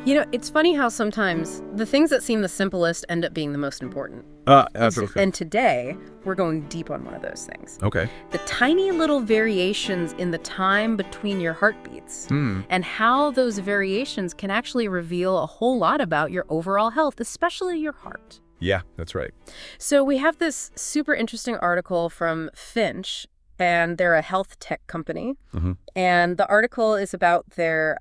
It's funny how sometimes the things that seem the simplest end up being the most important. Absolutely. And today, we're going deep on one of those things. Okay. The tiny little variations in the time between your heartbeats Hmm. and how those variations can actually reveal a whole lot about your overall health, especially your heart. Yeah, that's right. So we have this super interesting article from Finch, and they're a health tech company. Hmm. And the article is about their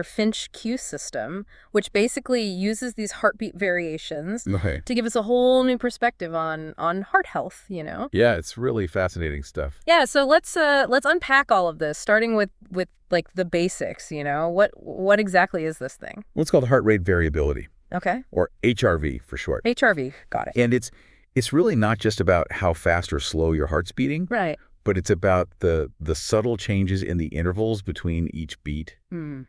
Finch Q system, which basically uses these heartbeat variations Okay. to give us a whole new perspective on heart health. Yeah, it's really fascinating stuff. Yeah, so let's unpack all of this, starting with like the basics. What exactly is this thing? What's called heart rate variability, Okay. or HRV for short. HRV, got it. And it's really not just about how fast or slow your heart's beating, Right. but it's about the subtle changes in the intervals between each beat. Mm.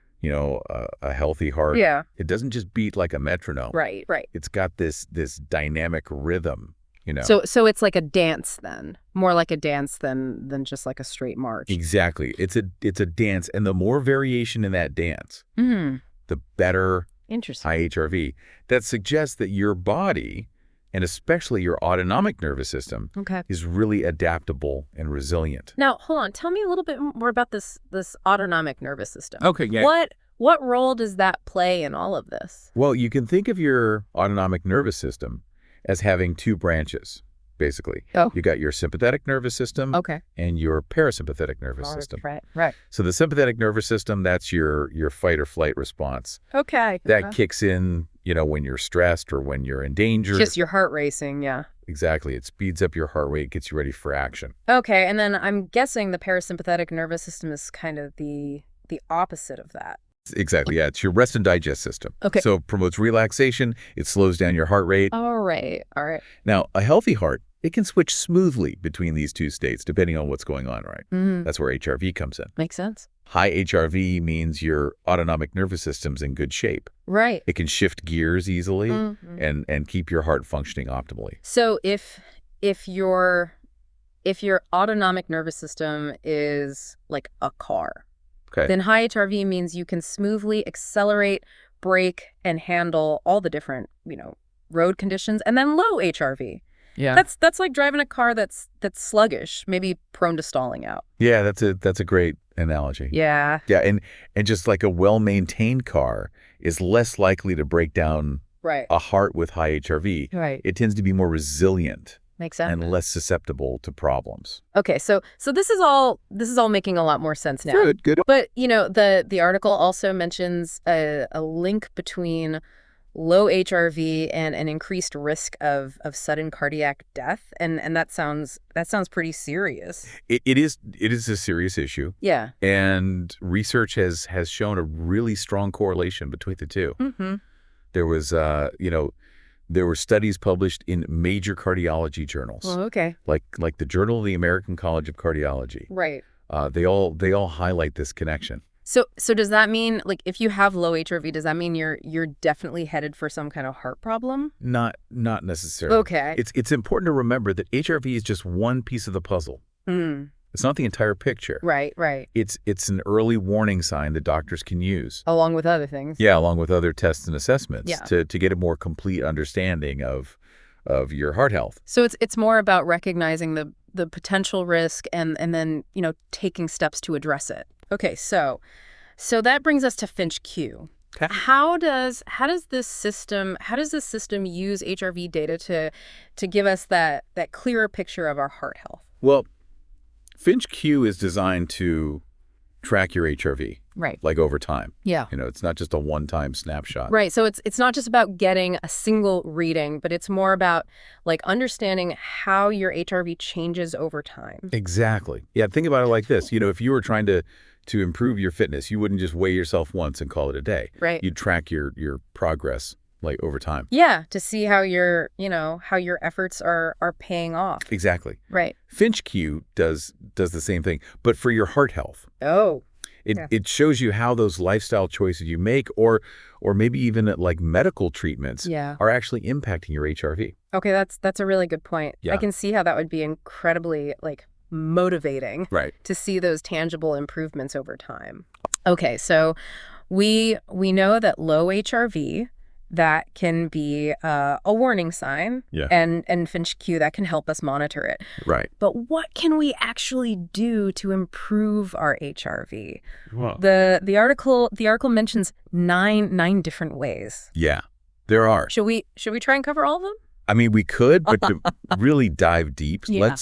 A healthy heart. Yeah. It doesn't just beat like a metronome. Right. It's got this dynamic rhythm. So it's like a dance then, more like a dance than just like a straight march. Exactly. It's a dance, and the more variation in that dance, Mm. the better Interesting. high HRV. That suggests that your body, and especially your autonomic nervous system, Okay. is really adaptable and resilient. Now, hold on. Tell me a little bit more about this autonomic nervous system. Okay, yeah. What role does that play in all of this? Well, you can think of your autonomic nervous system as having two branches, basically. Oh. You got your sympathetic nervous system Okay. and your parasympathetic nervous system. Right. So the sympathetic nervous system, that's your fight or flight response. Okay. That kicks in, when you're stressed or when you're in danger. Just your heart racing, yeah. Exactly. It speeds up your heart rate, gets you ready for action. Okay, and then I'm guessing the parasympathetic nervous system is kind of the opposite of that. Exactly. Yeah. It's your rest and digest system. Okay. So it promotes relaxation. It slows down your heart rate. All right. Now, a healthy heart, it can switch smoothly between these two states, depending on what's going on, right? Mm-hmm. That's where HRV comes in. Makes sense. High HRV means your autonomic nervous system's in good shape. Right. It can shift gears easily Mm-hmm. and keep your heart functioning optimally. So if your autonomic nervous system is like a car, Okay. then high HRV means you can smoothly accelerate, brake, and handle all the different, road conditions. And then low HRV. Yeah. That's like driving a car that's sluggish, maybe prone to stalling out. Yeah, that's a great analogy. Yeah. Yeah, and just like a well-maintained car is less likely to break down Right. a heart with high HRV. Right. It tends to be more resilient Makes sense. and less susceptible to problems. Okay, so this is all making a lot more sense now. Good. But the article also mentions a link between low HRV and an increased risk of sudden cardiac death, and that sounds pretty serious. It is a serious issue, Yeah. and research has shown a really strong correlation between the two. Mm-hmm. There was there were studies published in major cardiology journals, Well, okay. like the Journal of the American College of Cardiology. Right. They all highlight this connection. So does that mean, like, if you have low HRV, does that mean you're definitely headed for some kind of heart problem? Not necessarily. Okay. It's important to remember that HRV is just one piece of the puzzle. Mm. It's not the entire picture. Right. It's an early warning sign that doctors can use. Along with other things. Yeah, along with other tests and assessments Yeah. to get a more complete understanding of your heart health. So it's more about recognizing the potential risk and then, taking steps to address it. Okay, so that brings us to Finch Q. Okay. How does this system use HRV data to give us that clearer picture of our heart health? Well, Finch Q is designed to track your HRV, Right. like over time. Yeah. It's not just a one-time snapshot. Right. So it's not just about getting a single reading, but it's more about like understanding how your HRV changes over time. Exactly. Yeah, think about it like this. If you were trying to improve your fitness, you wouldn't just weigh yourself once and call it a day. Right. You'd track your progress like over time. Yeah, to see how your efforts are paying off. Exactly. Right. Finch Q does the same thing, but for your heart health. Oh. It shows you how those lifestyle choices you make or maybe even like medical treatments are actually impacting your HRV. Okay, that's a really good point. Yeah. I can see how that would be incredibly motivating Right. to see those tangible improvements over time. Okay, so We know that low HRV, that can be a warning sign, Yeah. and Finch Q, that can help us monitor it. Right. But what can we actually do to improve our HRV? Well, The article mentions nine different ways. yeah, there are. Should we try and cover all of them? I mean, we could, but to really dive deep, Yeah.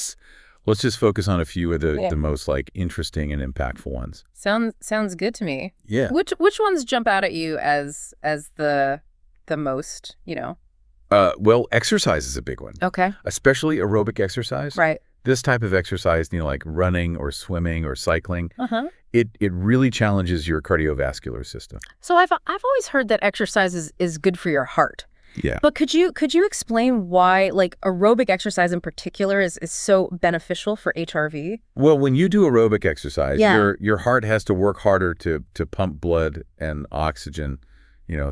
let's just focus on a few of Yeah. the most like interesting and impactful ones. Sounds good to me. Yeah. Which ones jump out at you as the most, Well, exercise is a big one, Okay. especially aerobic exercise. Right. This type of exercise, like running or swimming or cycling, Uh-huh. it really challenges your cardiovascular system. So I've always heard that exercise is good for your heart. Yeah. But could you explain why, like, aerobic exercise in particular is so beneficial for HRV? Well, when you do aerobic exercise, Yeah. your heart has to work harder to pump blood and oxygen,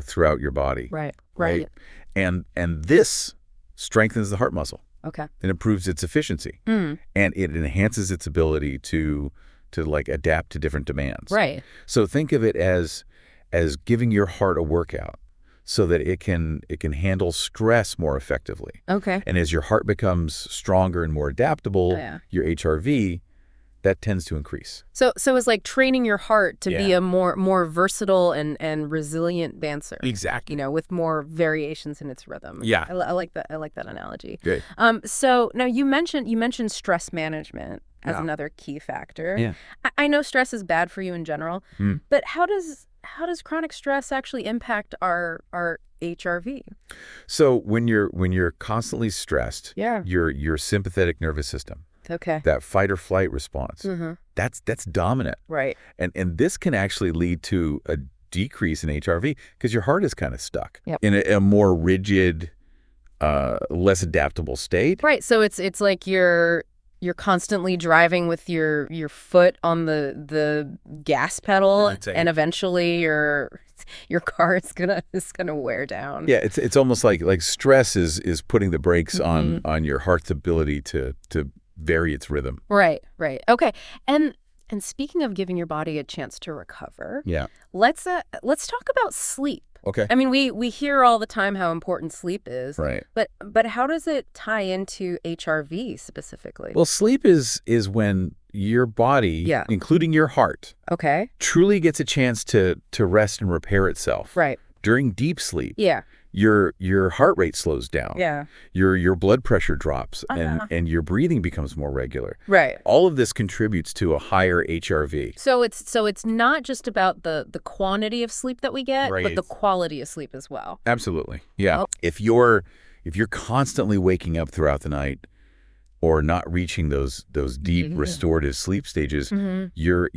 throughout your body. Right. And this strengthens the heart muscle Okay. and improves its efficiency. Mm. And it enhances its ability to like adapt to different demands. Right. So think of it as giving your heart a workout so that it can handle stress more effectively. Okay. And as your heart becomes stronger and more adaptable, Yeah. your HRV, that tends to increase. So it's like training your heart to be Yeah. a more versatile and resilient dancer. Exactly. With more variations in its rhythm. Yeah. I like that. I like that analogy. Good. So now you mentioned stress management as Yeah. another key factor. Yeah. I know stress is bad for you in general, but how does chronic stress actually impact our HRV? So when you're constantly stressed, Yeah. your sympathetic nervous system, Okay. that fight or flight response, that's dominant. Right. And this can actually lead to a decrease in HRV because your heart is kind of stuck Yep. in a more rigid, less adaptable state. Right. So it's like you're constantly driving with your foot on the gas pedal, I'd say. and eventually your car is gonna wear down. Yeah, it's almost like stress is putting the brakes on your heart's ability to vary its rhythm. Right. Okay. And speaking of giving your body a chance to recover, Yeah. let's talk about sleep. Okay. I mean, we hear all the time how important sleep is. Right. But how does it tie into HRV specifically? Well, sleep is when your body, Yeah. including your heart, Okay. truly gets a chance to rest and repair itself. Right. During deep sleep, Yeah. your heart rate slows down. Yeah. Your blood pressure drops Uh-huh. and your breathing becomes more regular. Right. All of this contributes to a higher HRV. So it's not just about the quantity of sleep that we get, Right. but the quality of sleep as well. Absolutely. Yeah. Oh. If you're constantly waking up throughout the night or not reaching those deep Yeah. restorative sleep stages, your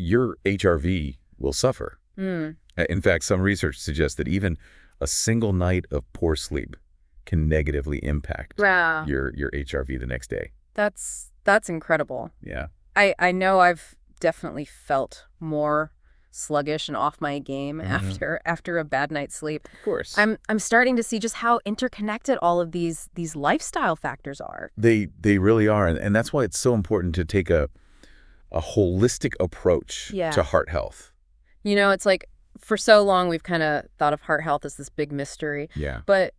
HRV will suffer. Mm. In fact, some research suggests that even a single night of poor sleep can negatively impact Wow. your HRV the next day. That's incredible. Yeah. I know I've definitely felt more sluggish and off my game after a bad night's sleep. Of course. I'm starting to see just how interconnected all of these lifestyle factors are. They really are. And that's why it's so important to take a holistic approach Yeah. to heart health. It's like for so long we've kind of thought of heart health as this big mystery. Yeah. But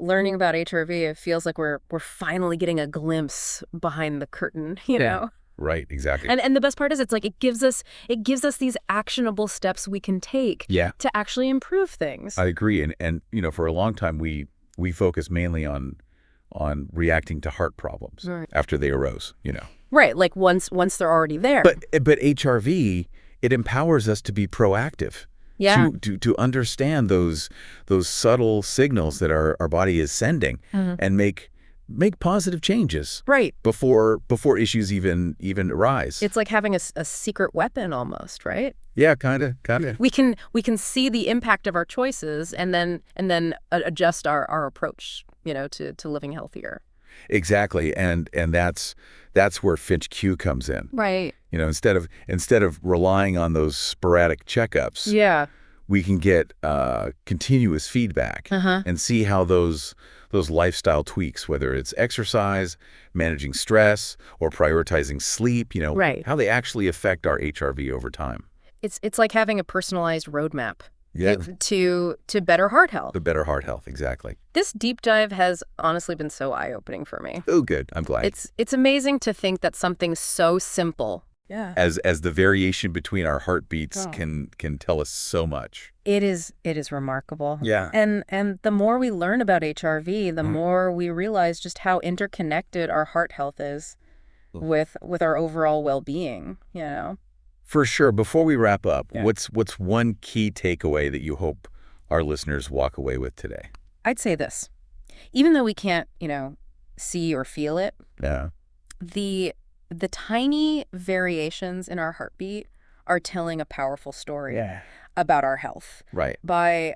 learning about HRV, it feels like we're finally getting a glimpse behind the curtain, know? Right, exactly. And the best part is it's like it gives us these actionable steps we can take to actually improve things. I agree. And for a long time we focus mainly on reacting to heart problems after they arose, Right, like once they're already there. But HRV, it empowers us to be proactive. Yeah. To understand those subtle signals that our body is sending and make positive changes. Right. Before issues even arise. It's like having a secret weapon almost, right? Yeah, kind of. We can see the impact of our choices and then adjust our approach, to living healthier. Exactly. And that's where Finch Q comes in. Right. Instead of relying on those sporadic checkups. Yeah. We can get continuous feedback and see how those lifestyle tweaks, whether it's exercise, managing stress, or prioritizing sleep, Right. how they actually affect our HRV over time. It's like having a personalized roadmap. Yeah. to better heart health. The better heart health, exactly. This deep dive has honestly been so eye-opening for me. Oh, good. I'm glad. It's amazing to think that something so simple. Yeah. As the variation between our heartbeats Oh. can tell us so much. It is remarkable. Yeah. And the more we learn about HRV, the more we realize just how interconnected our heart health is with our overall well-being, you know. For sure. Before we wrap up, Yeah. what's one key takeaway that you hope our listeners walk away with today? I'd say this. Even though we can't, see or feel it, Yeah. the tiny variations in our heartbeat are telling a powerful story about our health. Right. By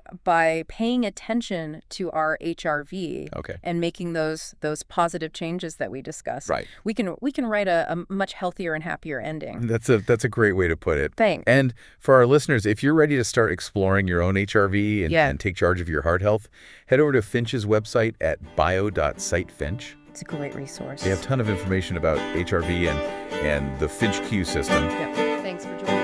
paying attention to our HRV Okay. and making those positive changes that we discussed, Right. we can write a much healthier and happier ending. That's a great way to put it. Thanks. And for our listeners, if you're ready to start exploring your own HRV and take charge of your heart health, head over to Finch's website at bio.sitefinch. It's a great resource. They have a ton of information about HRV and the Finch Q system. Yep. Thanks for joining.